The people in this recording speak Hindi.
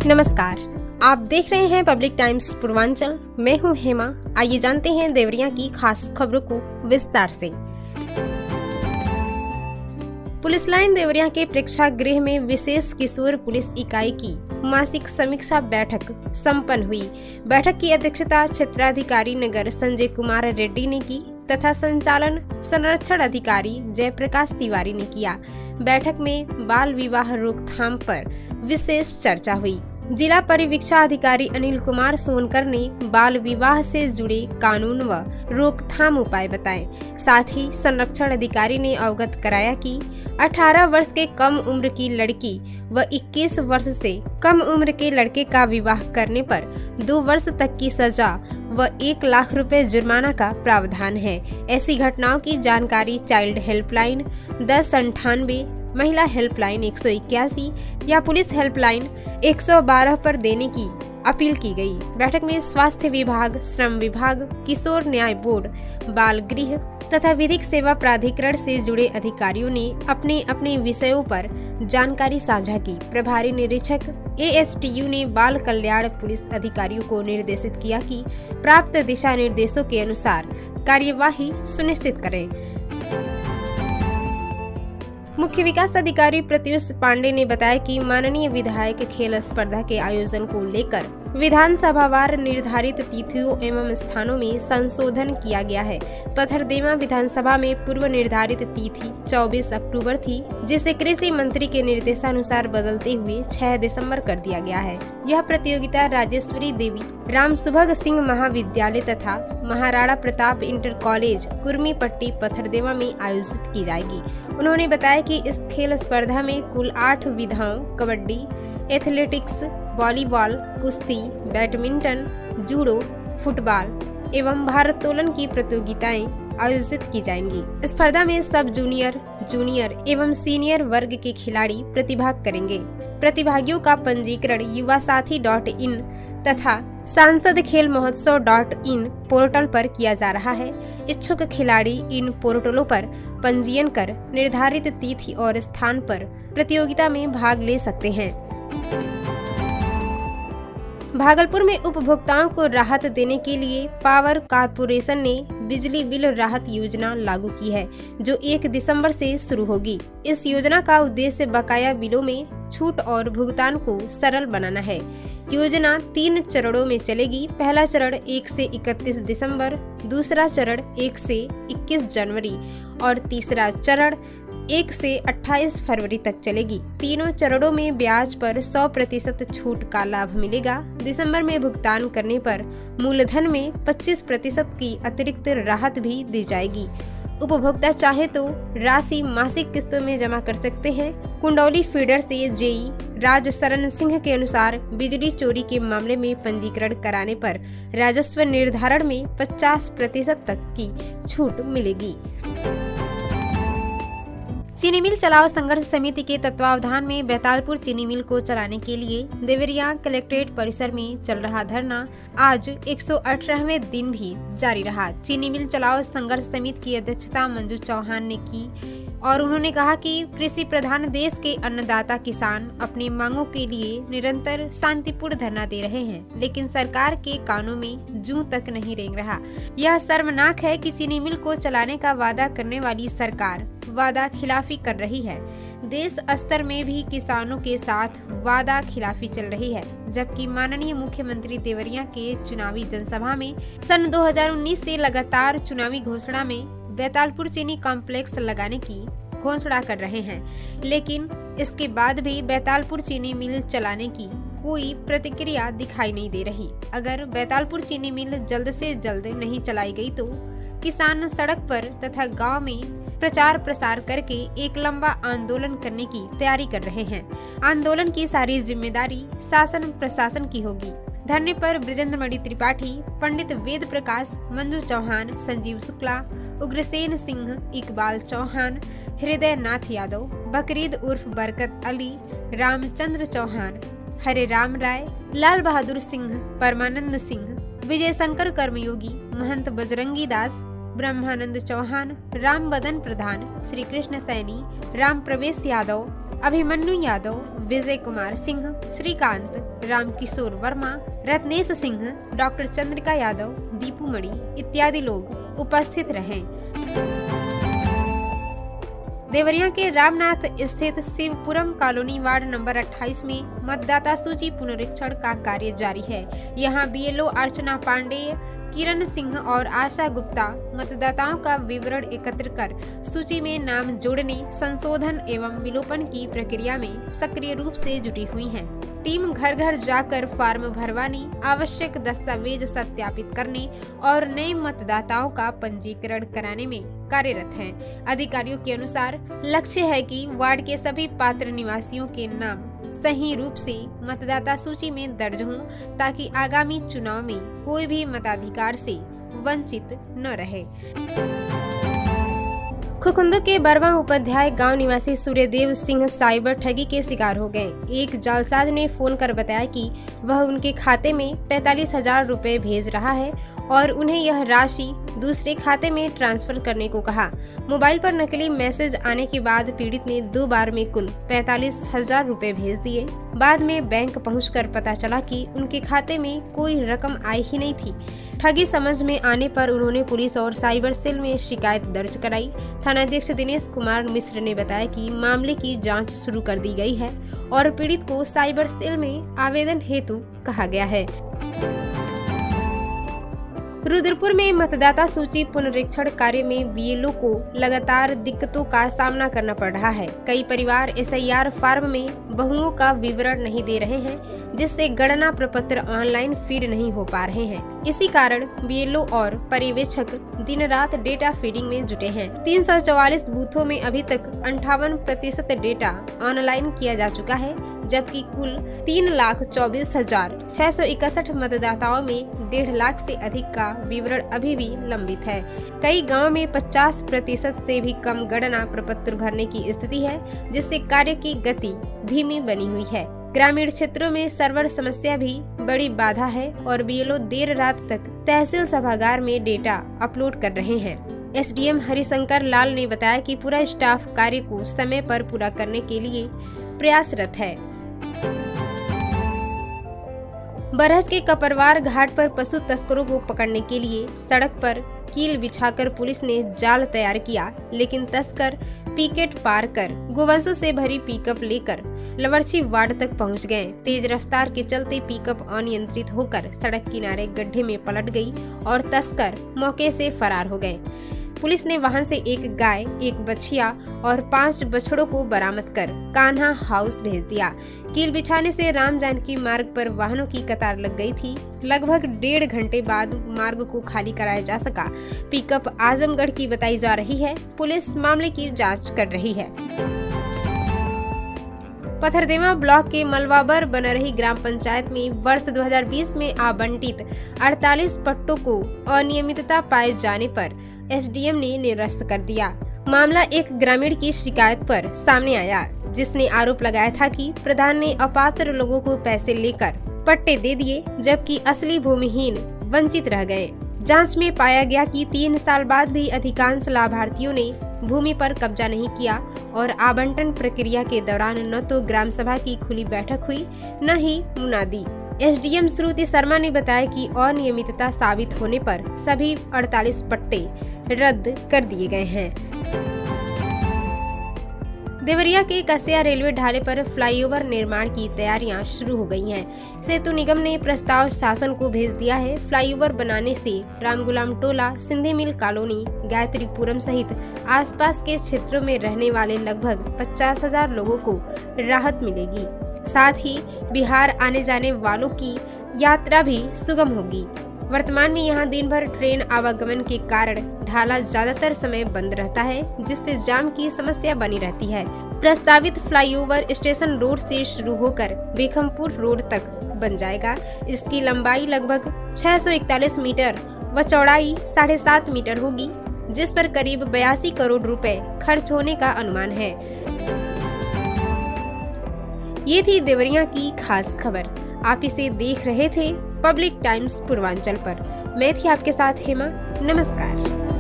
नमस्कार, आप देख रहे हैं पब्लिक टाइम्स पूर्वांचल। मैं हूं हेमा। आइए जानते हैं देवरिया की खास खबरों को विस्तार से। पुलिस लाइन देवरिया के प्रेक्षागृह में विशेष किशोर पुलिस इकाई की मासिक समीक्षा बैठक संपन्न हुई। बैठक की अध्यक्षता क्षेत्राधिकारी नगर संजय कुमार रेड्डी ने की तथा संचालन संरक्षण अधिकारी जयप्रकाश तिवारी ने किया। बैठक में बाल विवाह रोकथाम पर विशेष चर्चा हुई। जिला परिवीक्षा अधिकारी अनिल कुमार सोनकर ने बाल विवाह से जुड़े कानून व रोकथाम उपाय बताए। साथ ही संरक्षण अधिकारी ने अवगत कराया कि 18 वर्ष के कम उम्र की लड़की व 21 वर्ष से कम उम्र के लड़के का विवाह करने पर 2 वर्ष तक की सजा व 1 लाख रुपए जुर्माना का प्रावधान है। ऐसी घटनाओं की जानकारी चाइल्ड हेल्पलाइन 1098, महिला हेल्पलाइन 181 या पुलिस हेल्पलाइन 112 पर देने की अपील की गई। बैठक में स्वास्थ्य विभाग, श्रम विभाग, किशोर न्याय बोर्ड, बाल गृह तथा विधिक सेवा प्राधिकरण से जुड़े अधिकारियों ने अपने अपने विषयों पर जानकारी साझा की। प्रभारी निरीक्षक ASTU ने बाल कल्याण पुलिस अधिकारियों को निर्देशित किया कि प्राप्त दिशा निर्देशों के अनुसार कार्यवाही सुनिश्चित करें। मुख्य विकास अधिकारी प्रत्युष पांडे ने बताया कि माननीय विधायक खेल स्पर्धा के आयोजन को लेकर विधानसभावार निर्धारित तिथियों एवं स्थानों में संशोधन किया गया है। पथरदेवा विधानसभा में पूर्व निर्धारित तिथि 24 अक्टूबर थी, जिसे कृषि मंत्री के निर्देशानुसार बदलते हुए 6 दिसंबर कर दिया गया है। यह प्रतियोगिता राजेश्वरी देवी राम सुभग सिंह महाविद्यालय तथा महाराणा प्रताप इंटर कॉलेज कुर्मीपट्टी पथरदेवा में आयोजित की जाएगी। उन्होंने बताया कि इस खेल स्पर्धा में कुल 8 विधाओं कबड्डी, एथलेटिक्स, वॉलीबॉल, कुश्ती, बैडमिंटन, जूडो, फुटबॉल एवं भारोत्तोलन की प्रतियोगिताएं आयोजित की जाएंगी। स्पर्धा में सब जूनियर, जूनियर एवं सीनियर वर्ग के खिलाड़ी प्रतिभाग करेंगे। प्रतिभागियों का पंजीकरण युवासाथी.in तथा सांसद खेल महोत्सव.in पोर्टल पर किया जा रहा है। इच्छुक खिलाड़ी इन पोर्टलों पर पंजीयन कर निर्धारित तिथि और स्थान पर प्रतियोगिता में भाग ले सकते हैं। भागलपुर में उपभोक्ताओं को राहत देने के लिए पावर कॉर्पोरेशन ने बिजली बिल राहत योजना लागू की है, जो 1 दिसंबर से शुरू होगी। इस योजना का उद्देश्य बकाया बिलों में छूट और भुगतान को सरल बनाना है। योजना 3 चरणों में चलेगी। पहला चरण 1 से 31 दिसंबर, दूसरा चरण 1 से 21 जनवरी और तीसरा चरण 1 से 28 फरवरी तक चलेगी। तीनों चरणों में ब्याज पर 100% छूट का लाभ मिलेगा। दिसंबर में भुगतान करने पर मूलधन में 25% की अतिरिक्त राहत भी दी जाएगी। उपभोक्ता चाहे तो राशि मासिक किस्तों में जमा कर सकते हैं। कुंडौली फीडर से जेई राज शरण सिंह के अनुसार बिजली चोरी के मामले में पंजीकरण कराने पर राजस्व निर्धारण में 50% तक की छूट मिलेगी। चीनी मिल चलाओ संघर्ष समिति के तत्वावधान में बैतालपुर चीनी मिल को चलाने के लिए देवरिया कलेक्ट्रेट परिसर में चल रहा धरना आज 118वें दिन भी जारी रहा। चीनी मिल चलाओ संघर्ष समिति की अध्यक्षता मंजू चौहान ने की और उन्होंने कहा कि कृषि प्रधान देश के अन्नदाता किसान अपनी मांगों के लिए निरंतर शांतिपूर्ण धरना दे रहे हैं, लेकिन सरकार के कानों में जूं तक नहीं रेंग रहा। यह शर्मनाक है कि चीनी मिल को चलाने का वादा करने वाली सरकार वादा खिलाफी कर रही है। देश स्तर में भी किसानों के साथ वादा खिलाफी चल रही है, जबकि माननीय मुख्यमंत्री देवरिया के चुनावी जनसभा में सन 2019 से लगातार चुनावी घोषणा में बैतालपुर चीनी कॉम्प्लेक्स लगाने की घोषणा कर रहे हैं, लेकिन इसके बाद भी बैतालपुर चीनी मिल चलाने की कोई प्रतिक्रिया दिखाई नहीं दे रही। अगर बैतालपुर चीनी मिल जल्द से जल्द नहीं चलाई गई तो किसान सड़क पर तथा गांव में प्रचार प्रसार करके एक लंबा आंदोलन करने की तैयारी कर रहे हैं। आंदोलन की सारी जिम्मेदारी शासन प्रशासन की होगी। धरने पर बृजेंद्र मणि त्रिपाठी, पंडित वेद प्रकाश, मंजू चौहान, संजीव शुक्ला, उग्रसेन सिंह, इकबाल चौहान, हृदय नाथ यादव, बकरीद उर्फ बरकत अली, रामचंद्र चौहान, हरे राम राय, लाल बहादुर सिंह, परमानंद सिंह, विजय शंकर कर्मयोगी, महंत बजरंगी दास, ब्रह्मानंद चौहान, राम बदन प्रधान, श्री कृष्ण सैनी, राम प्रवेश यादव, अभिमन्यु यादव, विजय कुमार सिंह, श्रीकांत, राम किशोर वर्मा, रत्नेश सिंह, डॉक्टर चंद्रिका यादव, दीपू मणि इत्यादि लोग उपस्थित रहे। देवरिया के रामनाथ स्थित शिवपुरम कॉलोनी वार्ड नंबर 28 में मतदाता सूची पुनरीक्षण का कार्य जारी है। यहां बीएलओ अर्चना पांडेय, किरण सिंह और आशा गुप्ता मतदाताओं का विवरण एकत्र कर सूची में नाम जोड़ने, संशोधन एवं विलोपन की प्रक्रिया में सक्रिय रूप से जुटी हुई है। टीम घर घर जाकर फॉर्म भरवाने, आवश्यक दस्तावेज सत्यापित करने और नए मतदाताओं का पंजीकरण कराने में कार्यरत हैं। अधिकारियों के अनुसार लक्ष्य है कि वार्ड के सभी पात्र निवासियों के नाम सही रूप से मतदाता सूची में दर्ज हों, ताकि आगामी चुनाव में कोई भी मताधिकार से वंचित न रहे। खुकुंदू के बरवा उपाध्याय गांव निवासी सूर्यदेव सिंह साइबर ठगी के शिकार हो गए। एक जालसाज ने फोन कर बताया कि वह उनके खाते में 45,000 रुपए भेज रहा है और उन्हें यह राशि दूसरे खाते में ट्रांसफर करने को कहा। मोबाइल पर नकली मैसेज आने के बाद पीड़ित ने 2 बार में कुल 45,000 रुपए भेज दिए। बाद में बैंक पहुंचकर पता चला कि उनके खाते में कोई रकम आई ही नहीं थी। ठगी समझ में आने पर उन्होंने पुलिस और साइबर सेल में शिकायत दर्ज कराई। थानाध्यक्ष दिनेश कुमार मिश्र ने बताया कि मामले की जांच शुरू कर दी गई है और पीड़ित को साइबर सेल में आवेदन हेतु कहा गया है। रुद्रपुर में मतदाता सूची पुनरीक्षण कार्य में बीएलओ को लगातार दिक्कतों का सामना करना पड़ रहा है। कई परिवार एसआईआर फॉर्म में बहुओं का विवरण नहीं दे रहे हैं, जिससे गणना प्रपत्र ऑनलाइन फीड नहीं हो पा रहे हैं। इसी कारण बीएलओ और पर्यवेक्षक दिन रात डेटा फीडिंग में जुटे हैं। 344 बूथों में अभी तक 58% डेटा ऑनलाइन किया जा चुका है, जबकि कुल 3,24,661 मतदाताओं में 1.5 लाख से अधिक का विवरण अभी भी लंबित है। कई गांवों में 50% से भी कम गणना प्रपत्र भरने की स्थिति है, जिससे कार्य की गति धीमी बनी हुई है। ग्रामीण क्षेत्रों में सर्वर समस्या भी बड़ी बाधा है और बीएलओ देर रात तक तहसील सभागार में डेटा अपलोड कर रहे हैं। एसडीएम हरिशंकर लाल ने बताया कि पूरा स्टाफ कार्य को समय पर पूरा करने के लिए प्रयासरत है। बरहज के कपरवार घाट पर पशु तस्करों को पकड़ने के लिए सड़क पर कील बिछाकर पुलिस ने जाल तैयार किया, लेकिन तस्कर पिकेट पार कर गोवंशों से भरी पिकअप लेकर लवर्ची वार्ड तक पहुंच गए। तेज रफ्तार के चलते पिकअप अनियंत्रित होकर सड़क किनारे गड्ढे में पलट गई और तस्कर मौके से फरार हो गए। पुलिस ने वाहन से एक गाय, एक बछिया और 5 बछड़ों को बरामद कर कान्हा हाउस भेज दिया। कील बिछाने से राम जानकी मार्ग पर वाहनों की कतार लग गई थी। लगभग 1.5 घंटे बाद मार्ग को खाली कराया जा सका। पिकअप आजमगढ़ की बताई जा रही है। पुलिस मामले की जांच कर रही है। पथरदेवा ब्लॉक के मलवाबर बनरही ग्राम पंचायत में वर्ष 2020 में आवंटित 48 पट्टों को अनियमितता पाए जाने पर एसडीएम ने निरस्त कर दिया। मामला एक ग्रामीण की शिकायत पर सामने आया, जिसने आरोप लगाया था कि प्रधान ने अपात्र लोगों को पैसे लेकर पट्टे दे दिए, जबकि असली भूमिहीन वंचित रह गए। जांच में पाया गया कि 3 साल बाद भी अधिकांश लाभार्थियों ने भूमि पर कब्जा नहीं किया और आवंटन प्रक्रिया के दौरान न तो ग्राम सभा की खुली बैठक हुई, न ही मुनादी। एसडीएम श्रुति शर्मा ने बताया कि अनियमितता साबित होने पर सभी 48 पट्टे रद्द कर दिए गए हैं। देवरिया के कसिया रेलवे ढाले पर फ्लाईओवर निर्माण की तैयारियां शुरू हो गई हैं। सेतु निगम ने प्रस्ताव शासन को भेज दिया है। फ्लाईओवर बनाने से रामगुलाम टोला, सिंधी मिल कॉलोनी, गायत्रीपुरम सहित आसपास के क्षेत्रों में रहने वाले लगभग 50,000 लोगों को राहत मिलेगी। साथ ही बिहार आने जाने वालों की यात्रा भी सुगम होगी। वर्तमान में यहां दिन भर ट्रेन आवागमन के कारण ढाला ज्यादातर समय बंद रहता है, जिससे जाम की समस्या बनी रहती है। प्रस्तावित फ्लाईओवर स्टेशन रोड से शुरू होकर बेखमपुर रोड तक बन जाएगा। इसकी लंबाई लगभग 641 मीटर व चौड़ाई 7.5 मीटर होगी, जिस पर करीब 82 करोड़ रुपए खर्च होने का अनुमान है। ये थी देवरिया की खास खबर। आप इसे देख रहे थे पब्लिक टाइम्स पूर्वांचल पर। मैं थी आपके साथ हेमा। नमस्कार।